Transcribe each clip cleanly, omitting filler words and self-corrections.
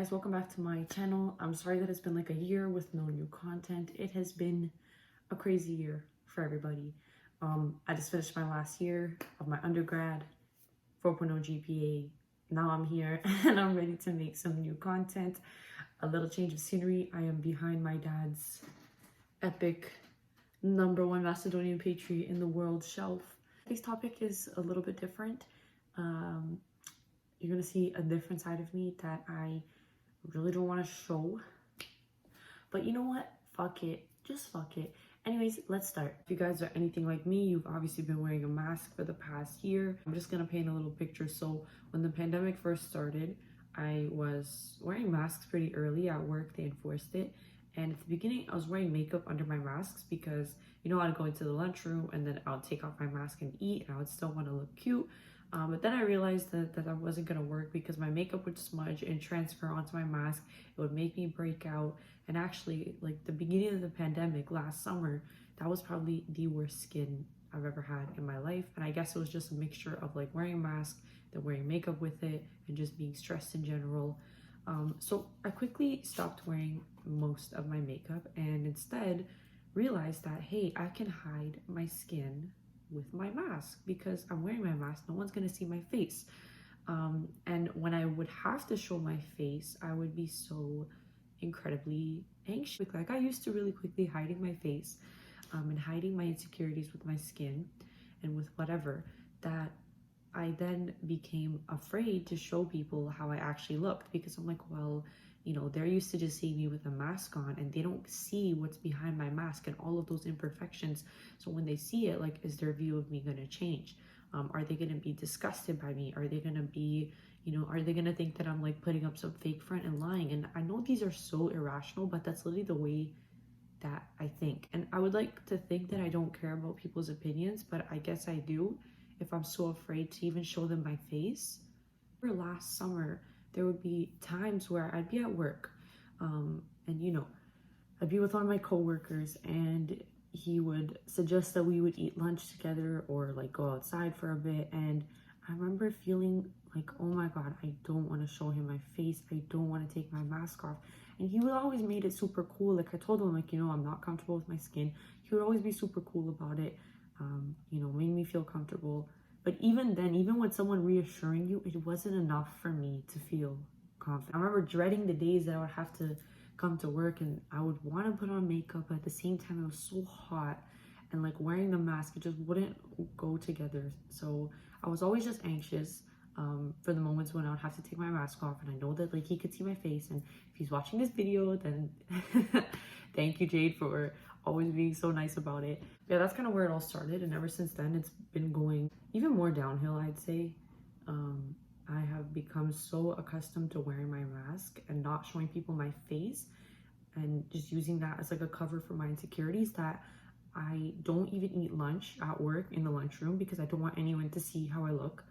guys, welcome back to my channel. I'm sorry that it's been like a year with no new content. It has been a crazy year for everybody. I just finished my last year of my undergrad, 4.0 GPA. Now I'm here and I'm ready to make some new content. A little change of scenery. I am behind my dad's epic #1 Macedonian patriot in the world shelf. Today's topic is a little bit different. You're gonna see a different side of me that I really don't want to show, but you know what, fuck it, just fuck it. Anyways, let's start. If you guys are anything like me, you've obviously been wearing a mask for the past year. I'm just gonna paint a little picture. So when the pandemic first started, I was wearing masks pretty early. At work they enforced it, and at the beginning I was wearing makeup under my masks because, you know, I'd go into the lunchroom and then I'll take off my mask and eat, and I would still want to look cute. But then I realized that wasn't going to work because my makeup would smudge and transfer onto my mask. It would make me break out. And actually, like the beginning of the pandemic last summer, that was probably the worst skin I've ever had in my life. And I guess it was just a mixture of like wearing a mask, then wearing makeup with it, and just being stressed in general. So I quickly stopped wearing most of my makeup and instead realized that, hey, I can hide my skin with my mask because I'm wearing my mask. No one's gonna see my face. And when I would have to show my face, I would be so incredibly anxious. Like I used to really quickly hiding my face and hiding my insecurities with my skin and with whatever, that I then became afraid to show people how I actually looked because I'm like, well, you know, they're used to just seeing me with a mask on and they don't see what's behind my mask and all of those imperfections. So when they see it, like, is their view of me going to change? Are they going to be disgusted by me? Are they going to be, you know, are they going to think that I'm like putting up some fake front and lying? And I know these are so irrational, but that's literally the way that I think. And I would like to think that I don't care about people's opinions, but I guess I do if I'm so afraid to even show them my face. Last summer, there would be times where I'd be at work and, you know, I'd be with one of my coworkers and he would suggest that we would eat lunch together or like go outside for a bit. And I remember feeling like, oh my God, I don't want to show him my face. I don't want to take my mask off. And he would always made it super cool. Like I told him, like, you know, I'm not comfortable with my skin. He would always be super cool about it. You know, made me feel comfortable. But even then, even with someone reassuring you, it wasn't enough for me to feel confident. I remember dreading the days that I would have to come to work and I would want to put on makeup, but at the same time it was so hot and like wearing the mask, it just wouldn't go together. So I was always just anxious for the moments when I would have to take my mask off, and I know that like he could see my face, and if he's watching this video, then thank you, Jade, for always being so nice about it. Yeah, that's kind of where it all started, and ever since then it's been going even more downhill, I'd say. I have become so accustomed to wearing my mask and not showing people my face and just using that as like a cover for my insecurities that I don't even eat lunch at work in the lunchroom because I don't want anyone to see how I look.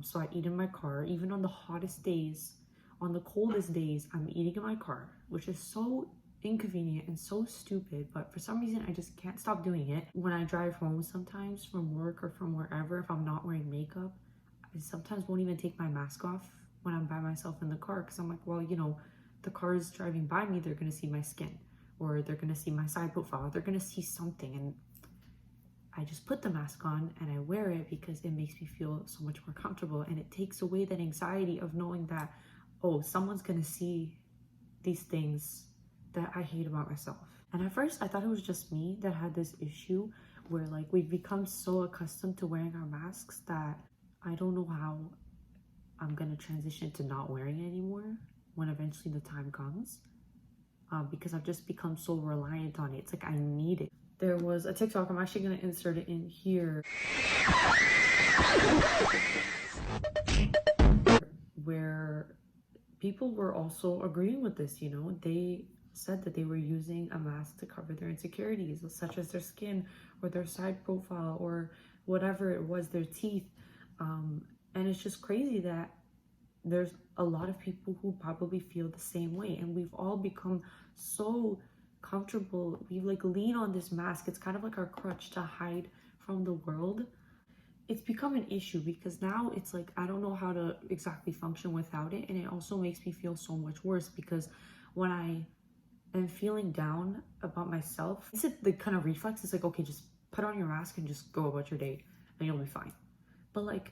So I eat in my car, even on the hottest days. On the coldest days, I'm eating in my car, which is so inconvenient and so stupid, but for some reason I just can't stop doing it. When I drive home sometimes from work or from wherever, if I'm not wearing makeup, I sometimes won't even take my mask off when I'm by myself in the car because I'm like, well, you know, the car is driving by me, they're gonna see my skin or they're gonna see my side profile, they're gonna see something, and I just put the mask on and I wear it because it makes me feel so much more comfortable, and it takes away that anxiety of knowing that, oh, someone's gonna see these things that I hate about myself. And at first I thought it was just me that had this issue where like we've become so accustomed to wearing our masks that I don't know how I'm gonna transition to not wearing it anymore when eventually the time comes, because I've just become so reliant on it. It's like I need it. There was a TikTok, I'm actually gonna insert it in here, where people were also agreeing with this, you know. They said that they were using a mask to cover their insecurities, such as their skin or their side profile or whatever it was, their teeth. And it's just crazy that there's a lot of people who probably feel the same way, and we've all become so comfortable. We like lean on this mask. It's kind of like our crutch to hide from the world. it's become an issue because now it's like I don't know how to exactly function without it, and it also makes me feel so much worse because when I am feeling down about myself, it's the kind of reflex. It's like, okay, just put on your mask and just go about your day and you'll be fine. But like,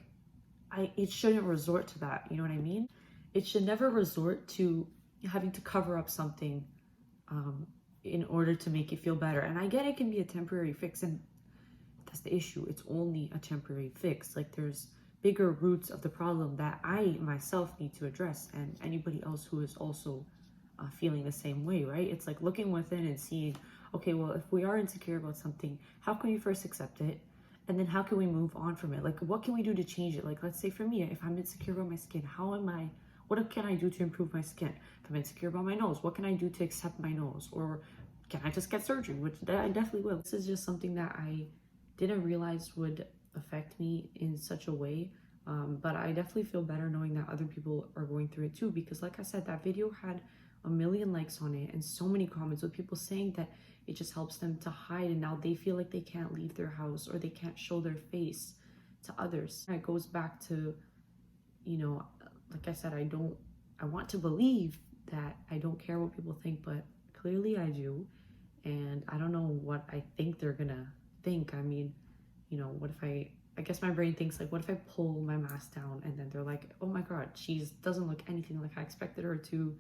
it shouldn't resort to that. You know what I mean? It should never resort to having to cover up something in order to make it feel better. And I get it can be a temporary fix, and that's the issue. It's only a temporary fix. Like there's bigger roots of the problem that I myself need to address, and anybody else who is also feeling the same way, right? It's like looking within and seeing, okay, well, if we are insecure about something, how can we first accept it? And then how can we move on from it? Like, what can we do to change it? Like, let's say for me, if I'm insecure about my skin, what can I do to improve my skin? If I'm insecure about my nose, what can I do to accept my nose? Or can I just get surgery? Which I definitely will. This is just something that I didn't realize would affect me in such a way. But I definitely feel better knowing that other people are going through it too. Because like I said, that video had 1 million likes on it and so many comments with people saying that it just helps them to hide, and now they feel like they can't leave their house or they can't show their face to others. It goes back to, you know, like I said, I want to believe that I don't care what people think, but clearly I do. And I don't know what I think they're gonna think. I mean, you know, what if I guess my brain thinks like, what if I pull my mask down and then they're like, oh my God, she doesn't look anything like I expected her to.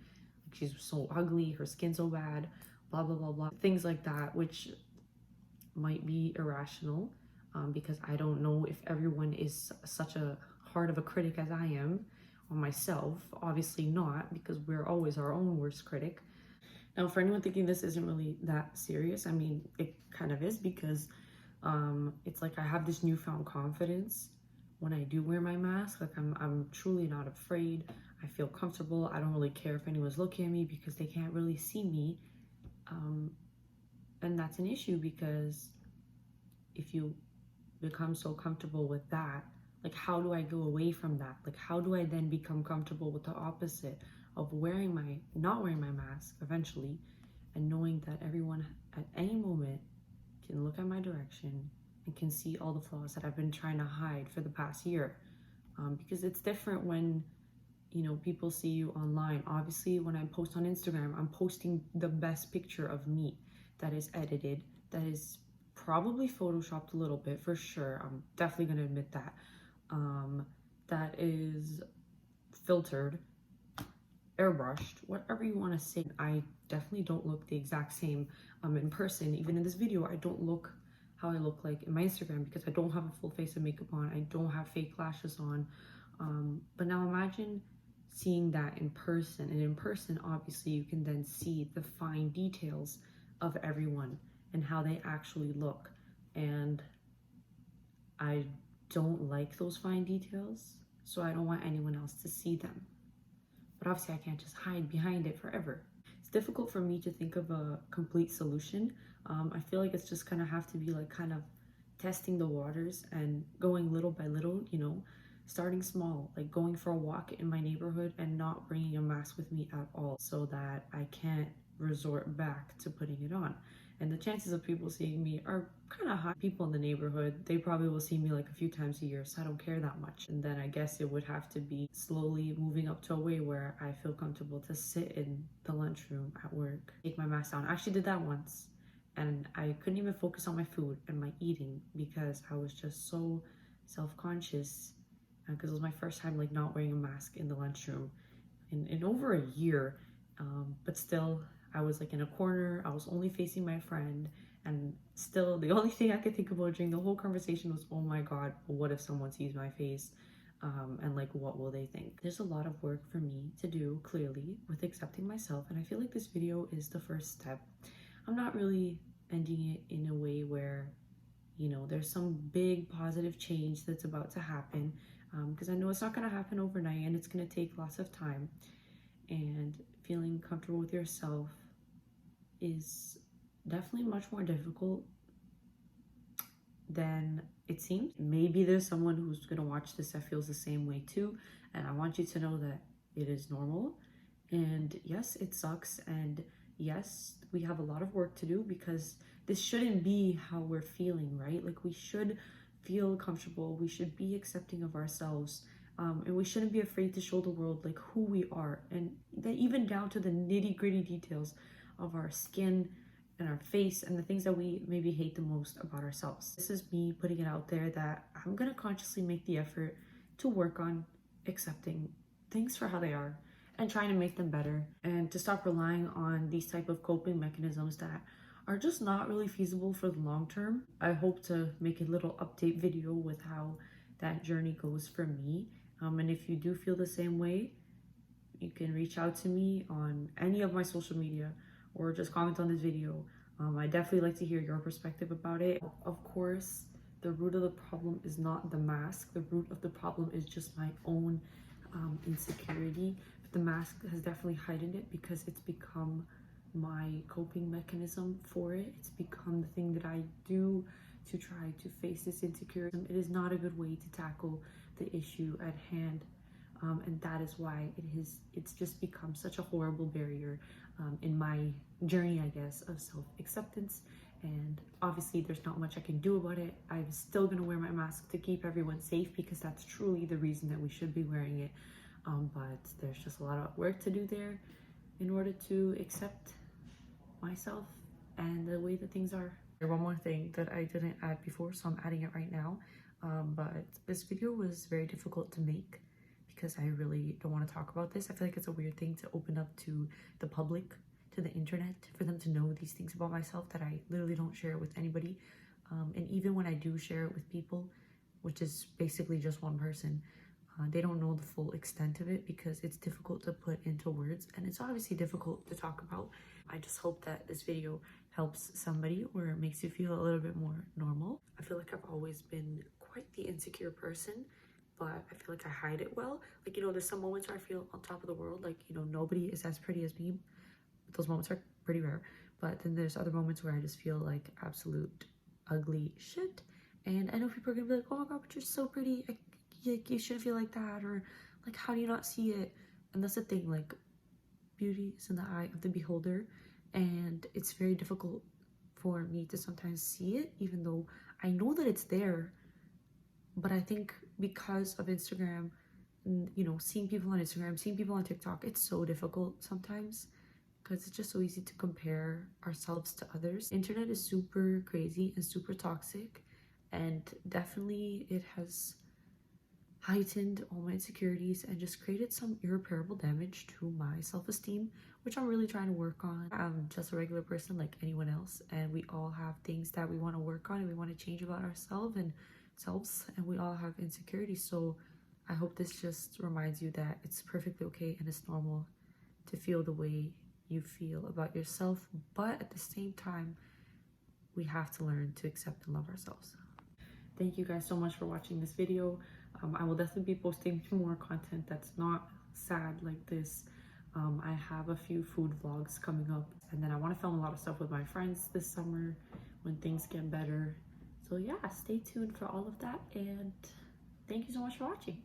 Like, she's so ugly, her skin's so bad, blah, blah, blah, blah. Things like that, which might be irrational because I don't know if everyone is such a hard of a critic as I am on myself. Obviously not, because we're always our own worst critic. Now, for anyone thinking this isn't really that serious, I mean, it kind of is, because it's like I have this newfound confidence when I do wear my mask. Like I'm truly not afraid. I feel comfortable. I don't really care if anyone's looking at me because they can't really see me. And that's an issue, because if you become so comfortable with that, like how do I go away from that? Like how do I then become comfortable with the opposite of not wearing my mask eventually, and knowing that everyone at any moment can look at my direction and can see all the flaws that I've been trying to hide for the past year. Because it's different when, you know, people see you online. Obviously, when I post on Instagram, I'm posting the best picture of me that is edited, that is probably photoshopped a little bit for sure. I'm definitely gonna admit that. That is filtered, airbrushed, whatever you want to say. I definitely don't look the exact same in person. Even in this video, I don't look how I look like in my Instagram, because I don't have a full face of makeup on. I don't have fake lashes on. But now imagine seeing that in person. And in person, obviously, you can then see the fine details of everyone and how they actually look. And I don't like those fine details, so I don't want anyone else to see them. But obviously I can't just hide behind it forever. It's difficult for me to think of a complete solution. I feel like it's just gonna have to be like kind of testing the waters and going little by little, you know, starting small, like going for a walk in my neighborhood and not bringing a mask with me at all, so that I can't resort back to putting it on. And the chances of people seeing me are kind of high. People in the neighborhood, they probably will see me like a few times a year, so I don't care that much. And then I guess it would have to be slowly moving up to a way where I feel comfortable to sit in the lunchroom at work, take my mask down. I actually did that once, and I couldn't even focus on my food and my eating because I was just so self-conscious, because it was my first time like not wearing a mask in the lunchroom in over a year. But still, I was like in a corner, I was only facing my friend, and still the only thing I could think about during the whole conversation was, oh my God, what if someone sees my face? And like, what will they think? There's a lot of work for me to do, clearly, with accepting myself, and I feel like this video is the first step. I'm not really ending it in a way where, you know, there's some big positive change that's about to happen, because I know it's not going to happen overnight, and it's going to take lots of time. And feeling comfortable with yourself is definitely much more difficult than it seems. Maybe there's someone who's gonna watch this that feels the same way too, and I want you to know that it is normal. And yes, it sucks, and yes, we have a lot of work to do, because this shouldn't be how we're feeling, right? Like, we should feel comfortable. We should be accepting of ourselves. And we shouldn't be afraid to show the world like who we are, and that even down to the nitty-gritty details of our skin and our face and the things that we maybe hate the most about ourselves. This is me putting it out there that I'm gonna consciously make the effort to work on accepting things for how they are and trying to make them better, and to stop relying on these type of coping mechanisms that are just not really feasible for the long term. I hope to make a little update video with how that journey goes for me. And if you do feel the same way, you can reach out to me on any of my social media or just comment on this video. I definitely like to hear your perspective about it. Of course, the root of the problem is not the mask. The root of the problem is just my own insecurity. But the mask has definitely heightened it because it's become my coping mechanism for it. It's become the thing that I do to try to face this insecurity. It is not a good way to tackle the issue at hand, and that is why it's just become such a horrible barrier in my journey, I guess, of self-acceptance. And obviously there's not much I can do about it. I'm still gonna wear my mask to keep everyone safe because that's truly the reason that we should be wearing it, but there's just a lot of work to do there in order to accept myself and the way that things are. One more thing that I didn't add before, so I'm adding it right now. But this video was very difficult to make because I really don't want to talk about this. I feel like it's a weird thing to open up to the public, to the internet, for them to know these things about myself that I literally don't share with anybody. And even when I do share it with people, which is basically just one person, they don't know the full extent of it because it's difficult to put into words, and it's obviously difficult to talk about. I just hope that this video helps somebody or makes you feel a little bit more normal. I feel like I've always been quite the insecure person, but I feel like I hide it well. Like, you know, there's some moments where I feel on top of the world, like, you know, nobody is as pretty as me. Those moments are pretty rare. But then there's other moments where I just feel like absolute ugly shit. And I know people are gonna be like, oh my god, but you're so pretty. Like, you shouldn't feel like that, or like, how do you not see it? And that's the thing, like, beauty is in the eye of the beholder, and it's very difficult for me to sometimes see it, even though I know that it's there. But I think because of Instagram, and, you know, seeing people on Instagram, seeing people on TikTok, it's so difficult sometimes because it's just so easy to compare ourselves to others. Internet is super crazy and super toxic, and definitely it has heightened all my insecurities and just created some irreparable damage to my self-esteem, which I'm really trying to work on. I'm just a regular person like anyone else, and we all have things that we want to work on and we want to change about ourselves, and we all have insecurities. So I hope this just reminds you that it's perfectly okay and it's normal to feel the way you feel about yourself, but at the same time we have to learn to accept and love ourselves. Thank you guys so much for watching this video. I will definitely be posting more content that's not sad like this. I have a few food vlogs coming up, and then I want to film a lot of stuff with my friends this summer when things get better. So yeah, stay tuned for all of that, and thank you so much for watching.